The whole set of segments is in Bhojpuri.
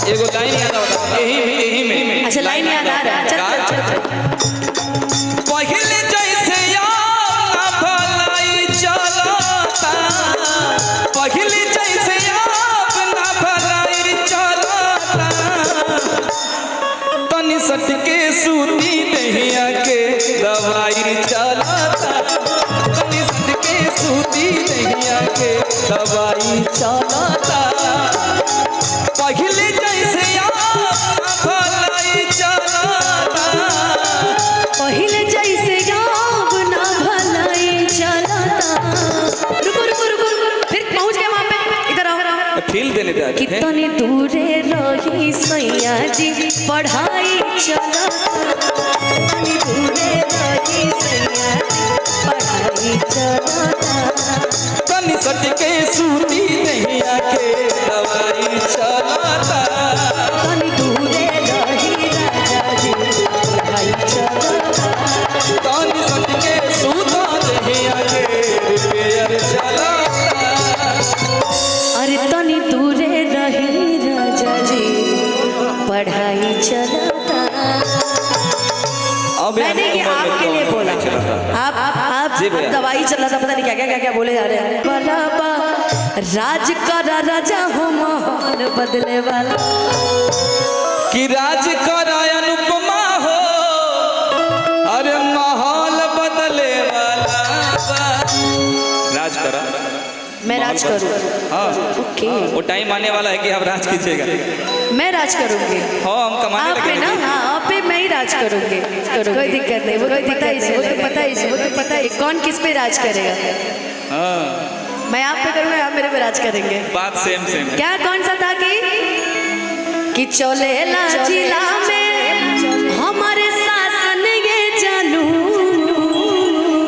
एगो लाइन याद आता यही में अच्छा लाइन याद आ रहा है। चल पहले जैसे यार भलाई चलता, पहले जैसे यार ना भलाई चलता, तनी सट के सूती दहिया के दवाई चलता, तनी सट के सूती दहिया के दवाई चलता, पहले जैसे यार भलाई चलता, पहले जैसे याब ना भलाई चलता। रुको रुको रुको फिर पहुंच गए वहां पे। इधर आओ। फील देने दे। कितनी दूरे रही सैया जी पढ़ाई चलता, कितनी दूरे रही सैया जी पढ़ाई चलता, तनी सट के सूती दहिया के दवाई चलता, कितनी दूरे रही राजा जी पढ़ाई चलता, तनी सट के सूता दहिया के रिपेयर चलता। अरे तनी दूरे रही राजा जी पढ़ाई चलता। मैंने ये आपके लिए बोला। आप दवाई चला था, पता नहीं क्या क्या बोले जा रहे हैं। बराबा राज करा राजा हो माहौल बदले वाला, कि राज कराय अनुपमा हो, अरे माहौल बदले वाला राज करा। मैं राज करूँ? हाँ ओके, वो टाइम आने वाला है कि आप राज कीजिएगा। मैं राज करूँगी। हाँ हम कमाने आप पे ना, हाँ आप पे मैं ही राज करूँगी। कोई दिक्कत नहीं, वो तो पता ही, वो तो पता ही, वो तो पता ही कौन किस पे राज करेगा। हाँ मैं आप पे करूँगा, आप मेरे पे राज करेंगे। बात सेम सेम है। क्या कौन सा था कि चलेला जिला में हमारे शासन ये जानू,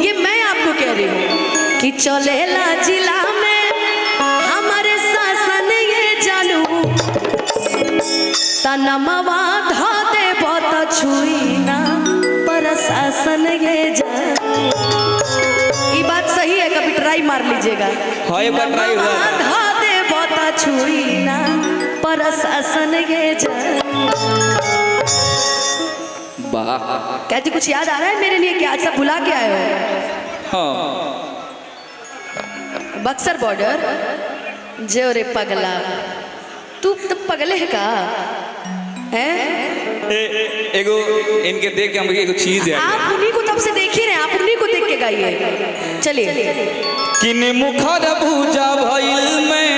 ये मैं आपको कह रही हूँ कि चलेला जिला में हमारे शासन ये जानू, तनमवा धा दे बहुत छुई ना प्रशासन ये जानू। ये बात सही है, कभी ट्राई मार लीजिएगा। हाँ एक बार ट्राई हुआ था। धा दे बहुत छुई ना प्रशासन ये जानू। वाह, क्या जी कुछ याद आ रहा है मेरे लिए? क्या आज सब भुला के आए हो? हाँ बक्सर बॉर्डर जो रे पगला, तू तो पगले है का है? एगो इनके देख के हम एगो चीज है। आप उन्हीं को तब से देख ही रहे हैं, आप उन्हीं को देख के गाइए। चलिए। किने मुखर भूजा भइल में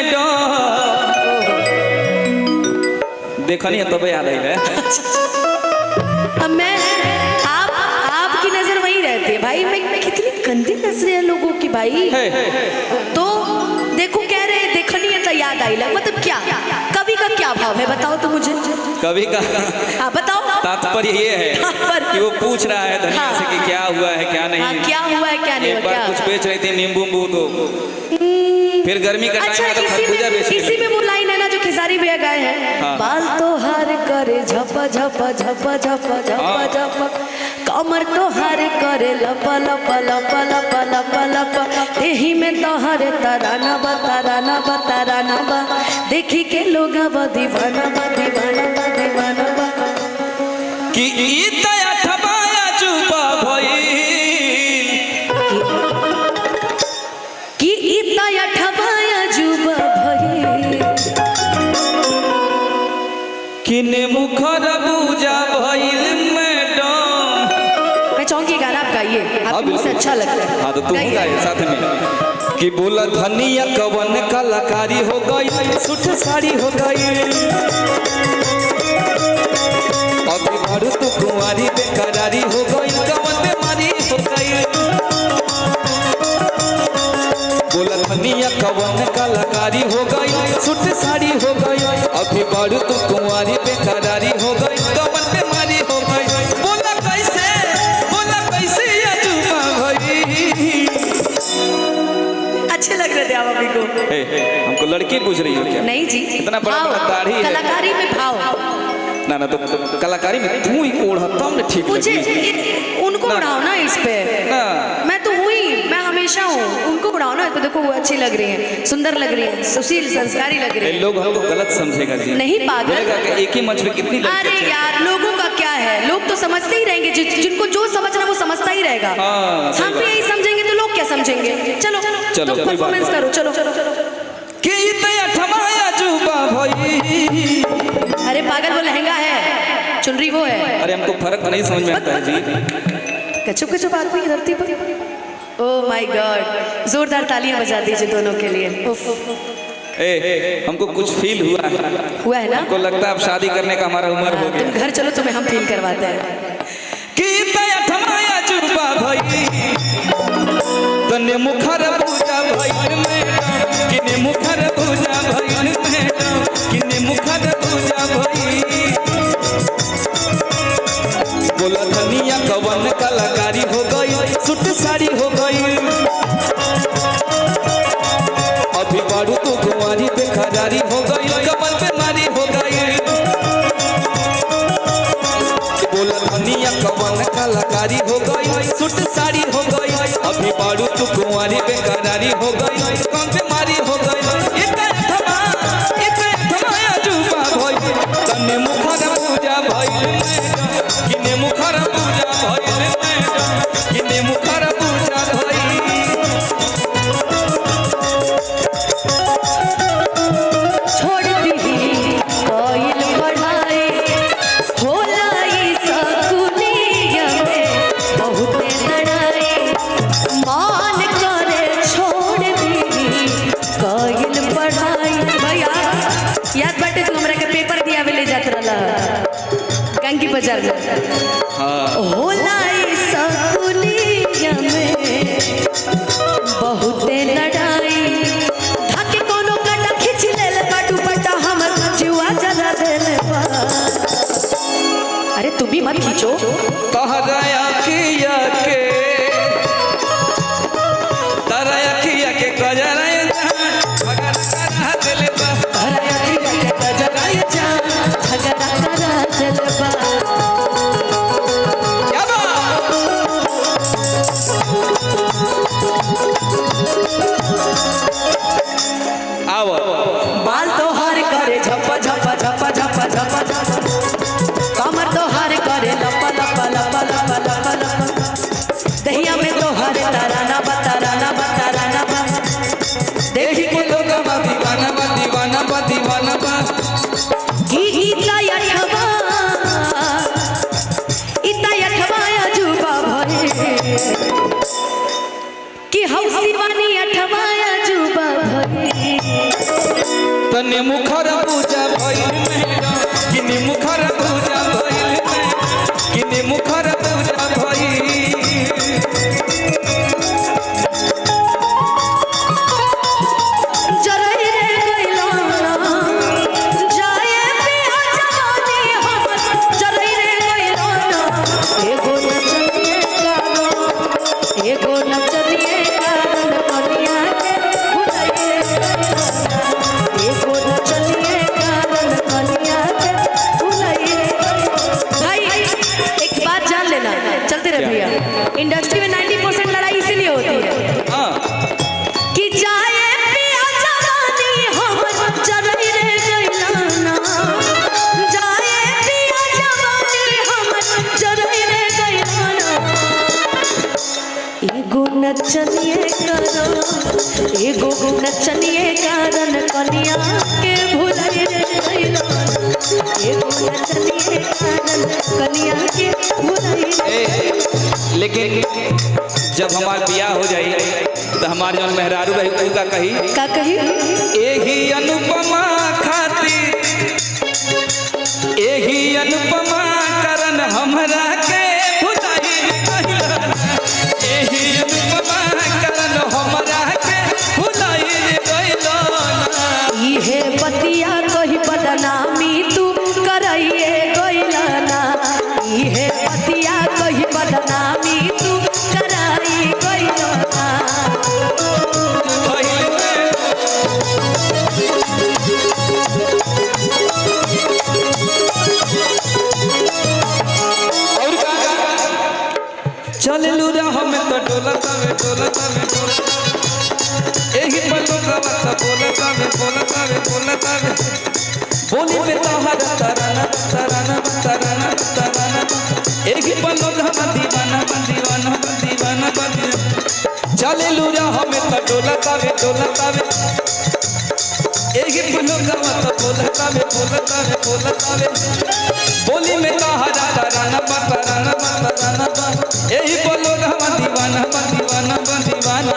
देखनी है तब याद आई है। अब मैं आपकी नजर वहीं रहती है भाई। मैं कितनी गंदी नजरें हैं लोगों की भाई। तो देखो कह रहे हैं देखनी है तो याद आई लग, मतलब क्या कवि का क्या भाव है बताओ तो मुझे। कवि का हाँ बताओ। तात्पर्य ये है कि वो पूछ रहा है धनिया से कि क्या हुआ है क्या नहीं। हाँ, क्या हुआ है क्या नहीं। एक बार कुछ बेच रही थी नींबू तो फिर गर्मी का टाइम है तो खरबूजा बेच रही थी। इसी में वो लाइन है ना जो खेसारी भैया गाए हैं। हाँ। बाल तो हार करे झपा झपा झपा झपा झपा झपा, कमर तो हार करे लपा लपा लपा लपा लपा लपा, देही में तो हारे तराना बा तराना बा तराना बा, देखी के लोग दीवाना बा दीवाना बा दीवाना बा। कि ई तया ठबाया जुबा भइल, कि ई तया ठबाया जुबा भइल, किने मुखर भूजा भइल मैडम। मैं चाहूंगी गाना आप गाइए, आपको मुझसे अच्छा लगता है। हाँ तो तुम गाइए साथ में। कि बोला धनिया कवन कलाकारी हो गई, सुठ साड़ी हो गई, अभी भर तू कुंवारी बेकरारी हो गई, कवन बीमारी हो गई। बोला धनिया कवन कलाकारी हो गई, सुठ साड़ी हो गई, अभी भर तू कुंवारी बेकरारी हो गई, कवन बीमारी हो गई। बोला कैसे ये जुमा भई। अच्छे लग रहे थे आप अभी को। हमको लड़की पूछ रही हो क्या? नहीं जी, इतना बड़ा बड़ा दाढ़ी है। कलाकारी में भाव। ना तो कलाकारी में तू ही ओढ़ा तब ना ठीक मुझे लगी। उनको उड़ाओ ना इस पे। ना मैं तो हुई, मैं हमेशा हमेशा हूँ, उनको उड़ाओ ना। तो देखो वो अच्छी लग रही है, सुंदर लग रही है, सुशील संस्कारी लग रही है। लोग हमको गलत समझेगा जी। नहीं पागल, बोलेगा कि एक ही मंच पे कितनी लड़कियां अरे चलती हैं। यार लोगों का क्या है, लोग तो समझते ही रहेंगे, जिनको जो समझना वो समझता ही रहेगा। हाँ, सही हम भी बात। यही समझेंगे तो लोग क्या समझेंगे। चलो चलो, तुम कोई बात परफॉर्मेंस नहीं। करो, चलो चलो चलो। कि इतया ठमाया जुबा भई। अरे पागल, वो लहंगा है, चुनरी वो है। अरे हमको फर्क नहीं समझ में आता है जी। कचुप कचुप आदमी की धरती पर। ओह माय गॉड, जोरदार तालियां बजा दीजिए दोनों के लिए। उफ, हमको कुछ फील हुआ है। हुआ है ना? हमको लगता है अब शादी करने का हमारा उम्र हो तुम गया। घर चलो, तुम्हें हम फील करवाते हैं। कि इतया ठमाया जुबा भई। तने मुखर पूजा भइल में, किने मुखर पूजा भइल में, किने मुखर पूजा भई। बोला धनिया कवन कलाकारी हो गई, सूट साड़ी हो गई। अभी बारू तो कुंवारी पे खजारी हो गई, कमल पे मारी हो गई। बोला धनिया कवन कलाकारी हो गई, सूट साड़ी हो गई। अभी बारू तो कुंवारी पे खजारी हो गई, कम पे मारी हो गई। जुबा भई, तने मुखर पूजा भइल में, किने मुखर पूजा भइल में, किने मुखर पूजा भइल। छोड़ दी कोयल पढ़ाई, होला ई सकुलिया में बहुते लड़ाई। मान करे छोड़ दी कोयल पढ़ाई। भैया याद बाटे तू हमरा के पेपर दिया ले जात रहला गंगी बाजार में। होला ई सकुलिया में बहुते लड़ाई। धाके कोनो काटा खींच लेल काटू पट्टा हमर जुआ जला देले बा। अरे तुम भी मत खींचो। तहराया किया के, तराया किया के गजराए जान, भगन करा दिल बा। हराया दिया के गजराए जान, झगड़ा करा देले बा। क्या बात? आओ बाल तो हार करे झपा झपा झपा झपा झपा झपा। कमर तो हार करे लपा लपा लपा लपा लपा लपा। दहिया में तो हार ताराना बा ताराना बा ताराना बा। देखी के लोग बा दीवाना बा दीवाना बा दीवाना बा। इता अठवाया जुबा भरे कि हम शिवानी अठवाया जुबा भरे। तने मुखर पूजा भइल में, किने मुखर पूजा भइल में, किने मुखर पूजा भइल। जरई रे गइलाना जाए पिया जवानी हमर। जरई रे गइलाना एगो नचनिए कारण, एगो नचनिए कारण कनिया के भुलाइए गइलाना। एगो नचनिए कारण कनिया के भुलाइए। भाई एक बात जान लेना, चलते रहे भैया। इंडस्ट्री में 90% लड़ाई इसीलिए होती है हाँ, कि जाए पिया जवानी हमर। जरई रे गइलाना जाए पिया जवानी हमर। जरई रे गइलाना एगो नचनिए कारण, एगो नचनिए कारण कनिया के भुलाइ रे गइलाना। एगो नचनिए कारण कनिया के भुलाइ रे। लेकिन जब हमार बियाह हो जाई तो हमार जौन मेहरारू रही उ का कही, का कही? एही अनुपमा खातिर, एही अनुपमा करन हमरा के भुलाई गइला। एही अनुपमा करन हमरा के भुलाई गइला। इहे बतिया कही बदनामी तू करइए गइलाना। इहे बतिया कही बदनामी तू कराई गइलाना। भइल में बोली में तोहरा तराना तराना तराना तराना एक ही पल हम दीवाना दीवाना दीवाना चले लूरा हमें तो डोलतावे डोलतावे एक ही पल हम तो बोलतावे बोलतावे बोलतावे बोली में तोहरा तराना तराना तराना यही पल हम दीवाना दीवाना दीवाना